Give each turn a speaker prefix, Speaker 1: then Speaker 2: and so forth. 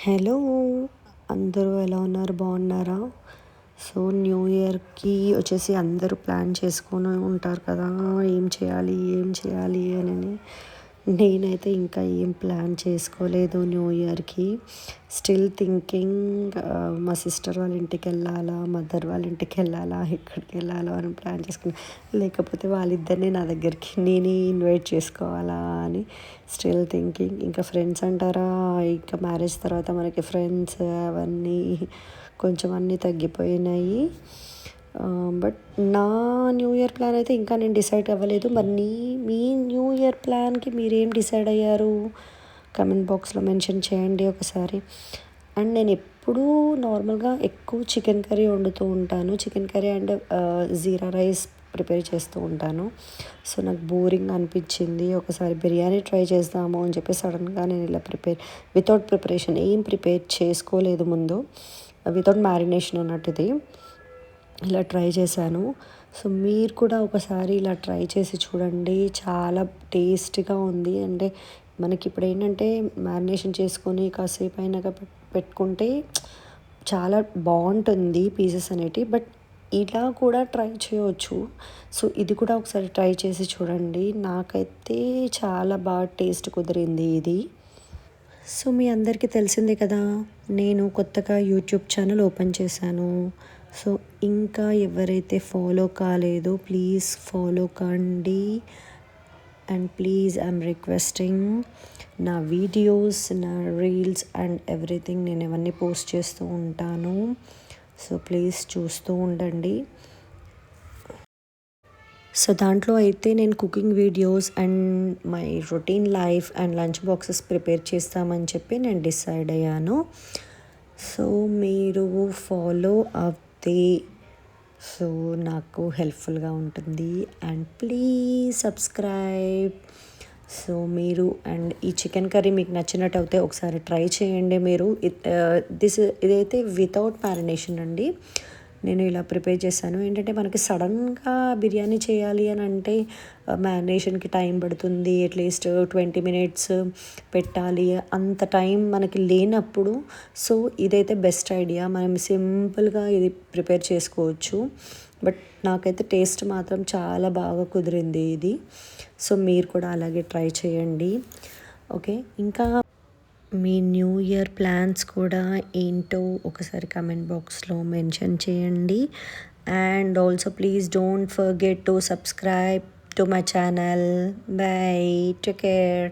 Speaker 1: Hello! అందరూ ఎలా ఉన్నారు? బాగున్నారా? సో, న్యూ ఇయర్‌కి వచ్చేసి అందరూ ప్లాన్ చేసుకొని ఉంటారు కదా! ఏం చేయాలి? ఏం చేయాలి? అనని. నేనైతే ఇంకా ఏం ప్లాన్ చేసుకోలేదు న్యూ ఇయర్‌కి. స్టిల్ థింకింగ్ మా సిస్టర్ వాళ్ళ ఇంటికెళ్ళాలా? మదర్ వాళ్ళ ఇంటికెళ్ళాలా? ఎక్కడికెళ్ళాలో అని ప్లాన్ చేసుకున్నా. లేకపోతే వాళ్ళిద్దరిని నా దగ్గరికి నేనే ఇన్వైట్ చేసుకోవాలా అని స్టిల్ థింకింగ్. ఇంకా ఫ్రెండ్స్ అంటారా, ఇంకా మ్యారేజ్ తర్వాత మనకి ఫ్రెండ్స్ అవన్నీ కొంచెం అన్నీ తగ్గిపోయినాయి. బట్ నా న్యూ ఇయర్ ప్లాన్ అయితే ఇంకా నేను డిసైడ్ అవ్వలేదు. మరి మీ న్యూ ఇయర్ ప్లాన్కి మీరేం డిసైడ్ అయ్యారు? కమెంట్ బాక్స్లో మెన్షన్ చేయండి ఒకసారి. అండ్ నేను ఎప్పుడూ నార్మల్గా ఎక్కువ చికెన్ కర్రీ వండుతూ ఉంటాను. Chicken curry and jeera rice prepare చేస్తూ ఉంటాను. సో నాకు బోరింగ్ అనిపించింది, ఒకసారి బిర్యానీ ట్రై చేద్దాము అని చెప్పి సడన్గా నేను ఇలా వితౌట్ ప్రిపరేషన్ ఏం ప్రిపేర్ చేసుకోలేదు ముందు, వితౌట్ మ్యారినేషన్ అన్నట్టు ఇది ఇలా ట్రై చేశాను. సో మీరు కూడా ఒకసారి ఇలా ట్రై చేసి చూడండి, చాలా టేస్టీగా ఉంది. అంటే మనకి ఇప్పుడు ఏంటంటే మ్యారినేషన్ చేసుకొని కాసేపు అయినాక పెట్టుకుంటే చాలా బాగుంటుంది పీసెస్ అనేటివి. బట్ ఇలా కూడా ట్రై చేయవచ్చు. సో ఇది కూడా ఒకసారి ట్రై చేసి చూడండి. నాకైతే చాలా బాగా టేస్ట్ కుదిరింది ఇది. సో మీ అందరికీ తెలిసిందే కదా, నేను కొత్తగా యూట్యూబ్ ఛానల్ ఓపెన్ చేశాను. సో ఇంకా ఎవరైతే ఫాలో కాలేదో ప్లీజ్ ఫాలో కండి. అండ్ ప్లీజ్ ఐఎమ్ రిక్వెస్టింగ్, నా వీడియోస్, నా రీల్స్ అండ్ ఎవ్రీథింగ్ నేను ఇవన్నీ పోస్ట్ చేస్తూ ఉంటాను. సో ప్లీజ్ చూస్తూ ఉండండి. సో దాంట్లో అయితే నేను cooking videos and my routine life and lunch boxes prepare చేస్తామని చెప్పి నేను డిసైడ్ అయ్యాను. సో మీరు ఫాలో అవుతే సో నాకు హెల్ప్ఫుల్గా ఉంటుంది. And please subscribe. సో మీరు అండ్ ఈ చికెన్ కర్రీ మీకు నచ్చినట్టు అయితే ఒకసారి ట్రై చేయండి మీరు. ఇదైతే వితౌట్ మ్యారినేషన్ అండి. నేను ఇలా ప్రిపేర్ చేశాను. ఏంటంటే మనకి సడన్గా బిర్యానీ చేయాలి అని అంటే మ్యారినేషన్కి టైం పడుతుంది. అట్లీస్ట్ 20 మినిట్స్ పెట్టాలి, అంత టైం మనకి లేనప్పుడు సో ఇదైతే బెస్ట్ ఐడియా. మనం సింపుల్గా ఇది ప్రిపేర్ చేసుకోవచ్చు. బట్ నాకైతే టేస్ట్ మాత్రం చాలా బాగా కుదిరింది ఇది. సో మీరు కూడా అలాగే ట్రై చేయండి. ఓకే, ఇంకా మీ న్యూ ఇయర్ ప్లాన్స్ కూడా ఏంటో ఒకసారి కమెంట్ బాక్స్లో మెన్షన్ చేయండి. And also please don't forget to subscribe to my channel. By, take care.